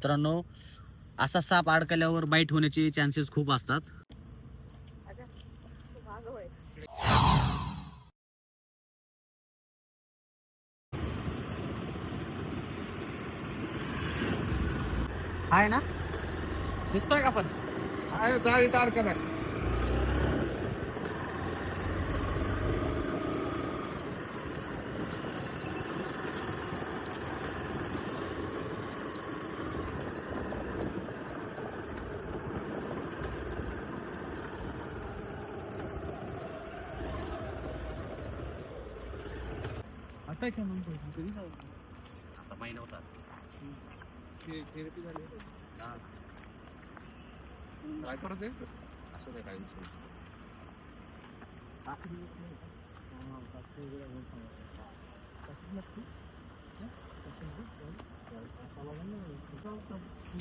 मित्रांनो, असा साप अडकल्यावर बाईट होण्याचे चान्सेस खूप असतात. आहे ना, दिसतोय का पण? जाळी तार करा. आता महिना होता. थेरपी झाली. काय करत आहे असं काय विषय.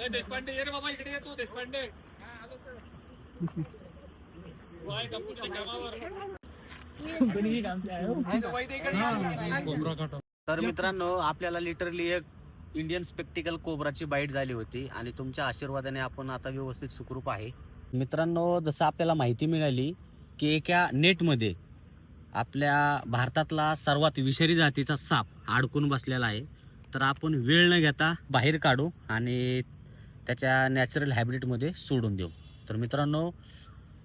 देशपांडे ये रे बाबा, इकडे ये तू. देशपांडे तर मित्रांनो, आपल्याला लिटरली एक इंडियन स्पेक्टिकल कोब्राची बाईट झाली होती आणि तुमच्या आशीर्वादाने आपण आता व्यवस्थित सुखरूप आहे. मित्रांनो, जसं आपल्याला माहिती मिळाली की एका नेटमध्ये आपल्या भारतातला सर्वात विषारी जातीचा साप अडकून बसलेला आहे. तर आपण वेळ न घेता बाहेर काढू आणि त्याच्या नॅचरल हॅबिटेटमध्ये सोडून देऊ. तर मित्रांनो,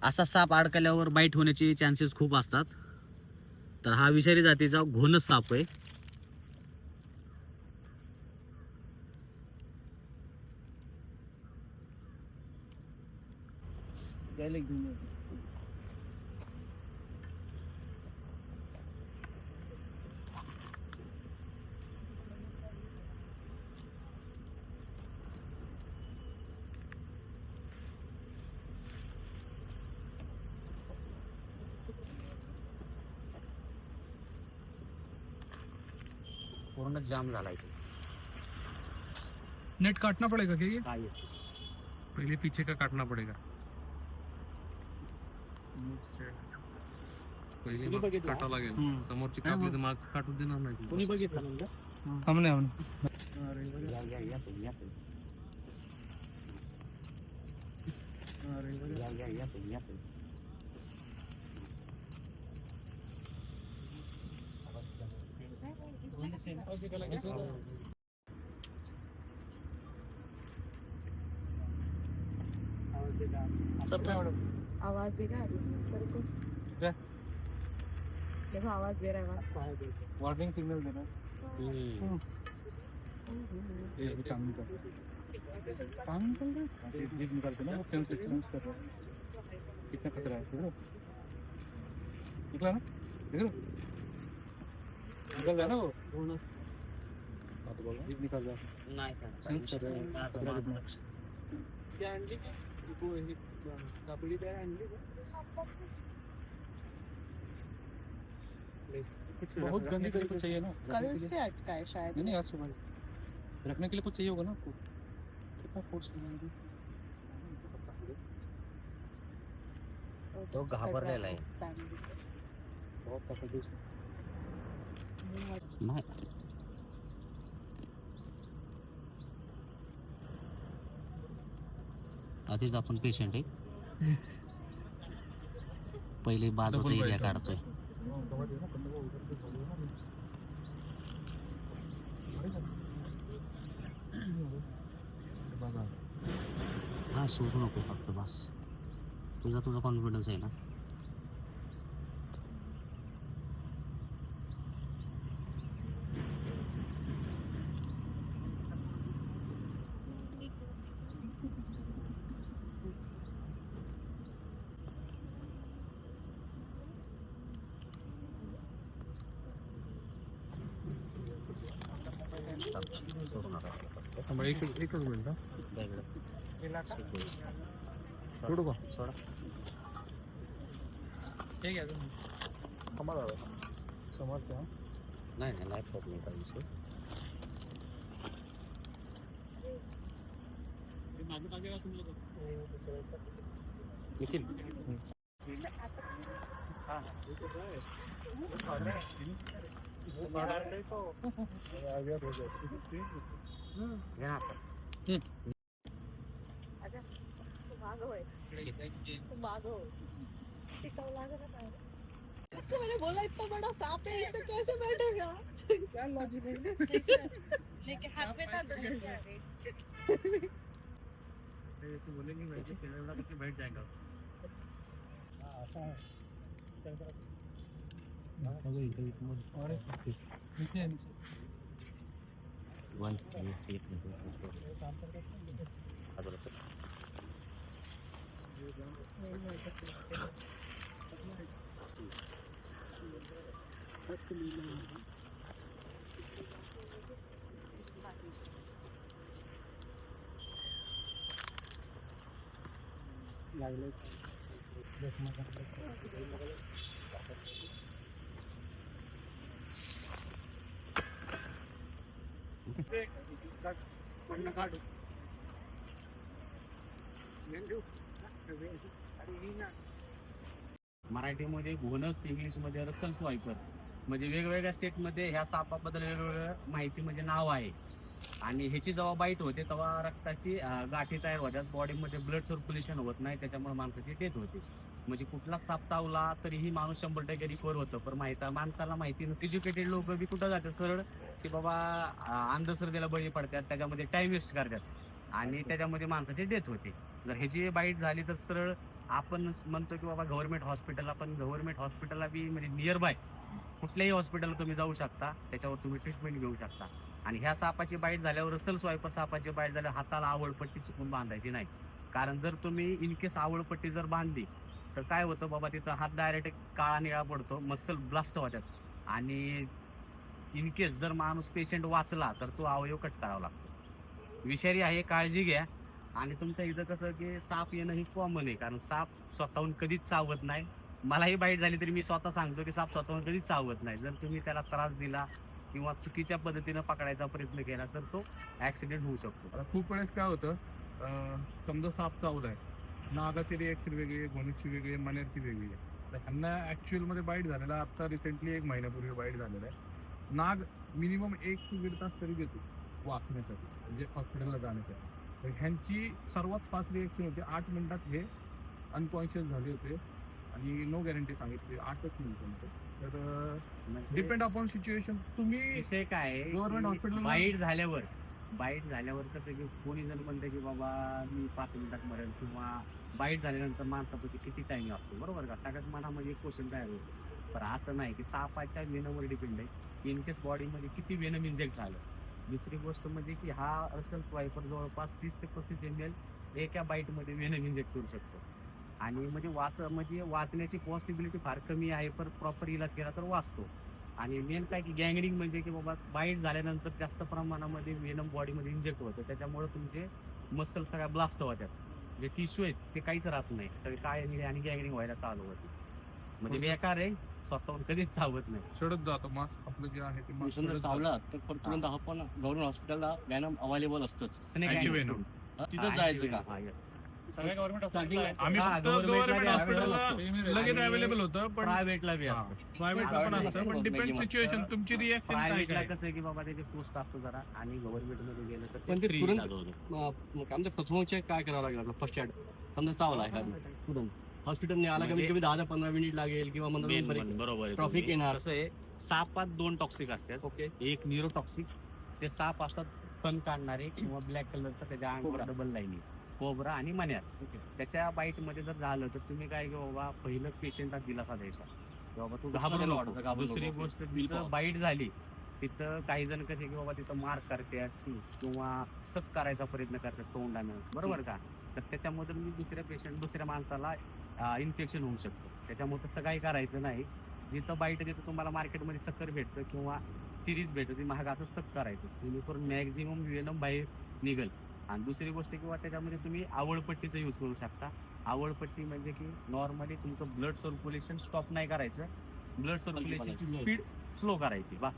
असा साप अडकल्यावर बाईट होण्याचे चान्सेस खूप असतात. तर हा विषारी जातीचा घोणस साप आहे. पूर्ण जाम झाला इथे. नेट काटना पड़ेगा क्या? ये काय पहले पीछे का काटना पड़ेगा. पहिले मागचं काटा लागेल. समोरची कापली तर मागचं काटू देणार नाही. कोणी बघितलं म्हणजे हमने आवाज दे रहा है देखो, आवाज दे रहा है. वार्निंग सिग्नल देना. ये काम नहीं कर रहा है. जीप निकालते ना, वो सेंस कर रहा है. कितना खतरा है. निकला ना, देख लो, निकल रहा है ना वो. जीप निकल रहा है. नाही का? सेंस कर रहा है. क्या आणली को ही कापडी तयार आणली का? बहुत गंदी तरीके को चाहिए ना. कल से अटका है शायद. नहीं आज सुबह रखने के लिए कुछ चाहिए होगा ना आपको. कितना फोर्स करना है. तो घाबरलेला आहे. बहुत तकलीफ नाही, आधीच आपण पेशंट आहे. पहिले बाजूचा एरिया काढतोय. हा, सोडू नको फक्त बस. तुझा कॉन्फिडन्स आहे ना. एक मिनिट. सोडू का? सोडा. ठीक आहे. कमाल समर्थ. नाही नाही, नाही प्रॉब्लेम काय विषय. निखिल, घे ना आता. अच्छा तू मागं होय तू मागं हो टिकाऊ लागत आहे उसको मैंने बोला इतना बड़ा सांप है इसमें कैसे बैठेगा क्या लॉजिक है लेके हाथ में था तो लेके आ गई बोलेंगे बैठ जाएगा मराठीमध्ये घोणस, इंग्लिशमध्ये रसल स्वायपर, म्हणजे वेगवेगळ्या स्टेटमध्ये ह्या सापाबद्दल वेगवेगळं माहिती म्हणजे नाव आहे. आणि ह्याची जेव्हा बाईट होते तेव्हा रक्ताची गाठी तयार होतात, बॉडीमध्ये ब्लड सर्क्युलेशन होत नाही, त्याच्यामुळे माणसाची डेथ होते. म्हणजे कुठला साप चावला तरीही माणूस 100% रिकवर होतं. पण माणसाला माहिती नसते. एज्युकेटेड लोक बी कुठं जातात सरळ की बाबा अंधश्रद्धेला बळी पडतात, त्याच्यामध्ये टाइम वेस्ट करतात आणि त्याच्यामध्ये माणसाची डेथ होते. जर ह्याची बाईट झाली तर सरळ आपण म्हणतो की बाबा गव्हर्नमेंट हॉस्पिटलला, पण गव्हर्नमेंट हॉस्पिटलला बी म्हणजे नियर बाय कुठल्याही हॉस्पिटलला तुम्ही जाऊ शकता, त्याच्यावर तुम्ही ट्रीटमेंट घेऊ शकता. आणि ह्या सापाची बाईट झाल्यावर रसल स्वायपर सापाची बाईट झाल्यावर हाताला आवळपट्टी चुकून बांधायची नाही. कारण जर तुम्ही इनकेस आवळपट्टी जर बांधली तर काय होतं बाबा, तिथं हात डायरेक्ट काळा निळा पडतो, मसल ब्लास्ट होतात. आणि इनकेस जर माणूस पेशंट वाचला तर तो अवयव कट करावा लागतो. विषारी आहे, काळजी घ्या. आणि तुमच्या इथं कसं की साप येणं ही कॉमन आहे, कारण साप स्वतःहून कधीच चावत नाही. मलाही बाईट झाली तरी मी स्वतः सांगतो की साप स्वतःहून कधीच चावत नाही. जर तुम्ही त्याला त्रास दिला किंवा चुकीच्या पद्धतीनं पकडायचा प्रयत्न केला तर तो ऍक्सिडेंट होऊ शकतो. आता खूप वेळेस काय होतं, समजा साप चावलाय, नागाची रिएक्शन वेगळी आहे, घोणीची वेगळी आहे, मण्याची वेगळी आहे. तर ह्यांना ॲक्च्युअलमध्ये बाईट झालेला आता रिसेंटली 1 महिन्यापूर्वी बाईट झालेला आहे. नाग मिनिमम 1 ते 1.5 तास तरी घेतो वाचण्यासाठी, म्हणजे हॉस्पिटलला जाण्यासाठी. तर ह्यांची सर्वात फास्ट रिएक्शन होते, 8 मिनिटात हे अनकॉन्शियस झाले होते आणि नो गॅरंटी सांगितली 8च मिनिटांमध्ये. तर डिपेंड अपॉन सिच्युएशन. तुम्ही विषय काय Government hospital ला- बाईट झाल्यावर कसं की कोणी जण म्हणते की बाबा मी 5 मिनिटात मरेल, किंवा बाईट झाल्यानंतर माणसापाशी किती टाइम असतो, बरोबर का? सगळ्यात मनामध्ये एक क्वेश्चन तयार होतो. पण असं नाही की सापाच्या वेनमवर डिपेंड आहे, इनकेस बॉडीमध्ये किती वेनम इंजेक्ट झालं. दुसरी गोष्ट म्हणजे की हा रसल स्वायपर जवळपास 30 ते 35 ml एका बाईटमध्ये वेनम इंजेक्ट करू शकतो. आणि म्हणजे वाचण्याची पॉसिबिलिटी फार कमी आहे, पण प्रॉपर इलाज केला तर वाचतो. आणि मेन काय की गँगरिंग म्हणजे की बाबा बाईट झाल्यानंतर जास्त प्रमाणामध्ये वेनम बॉडीमध्ये इंजेक्ट होतं, त्याच्यामुळे तुमचे मसल सगळ्या ब्लास्ट होतात. जे टिश्यू आहेत ते काहीच राहत नाही, सगळे काळे निळे आणि गँगरिंग व्हायला चालू होते. म्हणजे बेकार आहे, स्वतःहून कधीच चावत नाही. सडत जातो मास्क आपलं जे आहे ते mask समजा सडत चावला तर तुरंत आपण गव्हर्नमेंट हॉस्पिटलला व्हॅनम अवेलेबल असतंच. Snake Antivenom. तिथं जायचं का? सगळ्या गव्हर्नमेंट Starting ला- आम्ही हा, फक्त government गव्हर्नमेंट मध्ये हॉस्पिटलला available लगेच आणि अवेलेबल होतं, पण प्रायव्हेटला बी असतं. प्रायव्हेटला पण private असतं, पण ला डिपेंड पण सिच्युएशन तुमची रिएक्शन काय प्रायव्हेटला काय. कसं आहे की बाबा त्याचे पोस्ट असतो जरा, आणि गव्हर्नमेंटमध्ये गेलं तर पण ते free तुरंत- इलाज होतो. आमच्या प्रथमोपचार काय करावं लागेल आपलं फर्स्ट एड समजा चावला तुरंत हॉस्पिटलने आला कमीत कमी 10 ते 15 मिनिट लागेल किंवा Main मंद बरोबर आहे. Traffic येणार. कसं आहे, सापात 2 टॉक्सिक असतात. ओके एक न्यूरोटॉक्सिक, ते साप असतात तण काढणारे किंवा ब्लॅक कलरचा, त्याच्या अंगावर कोबरा. डबल लाईनी, कोबरा आणि मन्यार. त्याच्या बाईट मध्ये जर झालं तर तुम्ही काय की बाबा पहिलं पेशंटला दिलासा द्यायचा की बाबा तू घाबरू त्याला नको. वाटतं घाबरू दुसरी नको. गोष्ट, Willpower. तिथं बाईट झाली तिथं काही जण कसे की बाबा तिथं मार करतात किंवा सक करायचा प्रयत्न करतात तोंडानं, बरोबर का? तर त्याच्यामधून मी दुसऱ्या माणसाला इन्फेक्शन होऊ शकतं. त्याच्यामुळे तसं काही करायचं नाही. जिथं बाईट तिथं तुम्हाला मार्केटमध्ये सक्कर भेटतं किंवा सिरीज भेटतं, ती महाग असं सक करायचं, तुम्ही करून मॅक्झिमम वेनम बाहेर निघल. आणि दुसरी गोष्ट किंवा त्याच्यामध्ये तुम्ही आवळपट्टीचा यूज करू शकता. आवळपट्टी म्हणजे की नॉर्मली तुमचं ब्लड सर्क्युलेशन स्टॉप नाही करायचं, ब्लड सर्क्युलेशनची स्पीड स्लो करायची बस.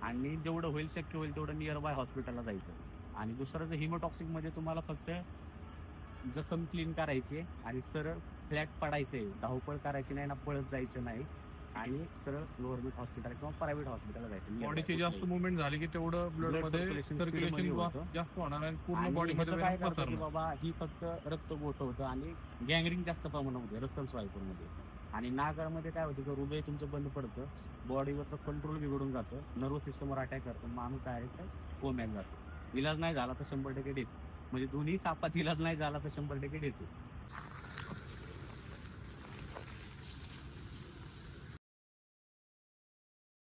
आणि जेवढं होईल शक्य होईल तेवढं नियर बाय हॉस्पिटलला जायचं. आणि दुसरं जर हिमोटॉक्सिकमध्ये तुम्हाला फक्त जखम क्लीन करायची आणि सरळ फ्लॅट पडायचे, धावपळ करायची नाही ना, पळत जायचं नाही. आणि सरळ गव्हर्नमेंट हॉस्पिटल किंवा प्रायव्हेट हॉस्पिटलला जायचं. बॉडीची जास्त मुवमेंट झाली की तेवढं ब्लड Blood मध्ये circulation speed मध्ये सर्क्युलेशन होतं. जास्त होणार आणि पूर्ण आणि बॉडी ह्याचं मध्ये काय करतं की पसरणार. बाबा ही फक्त रक्त गोठवतं आणि गँग्रिंग जास्त प्रमाणामध्ये रसल स्वायपूरमध्ये. आणि नागामध्ये काय होतं की हृदय तुमचं बंद पडतं, बॉडीवरचं कंट्रोल बिघडून जातं, नर्वस सिस्टमवर अटॅक करतं, माणूस डायरेक्ट कोम्यात जातो. इलाज नाही झाला तर 100% डेथ. म्हणजे दोन्ही सापात इलाज नाही झाला तर 100% डेथ.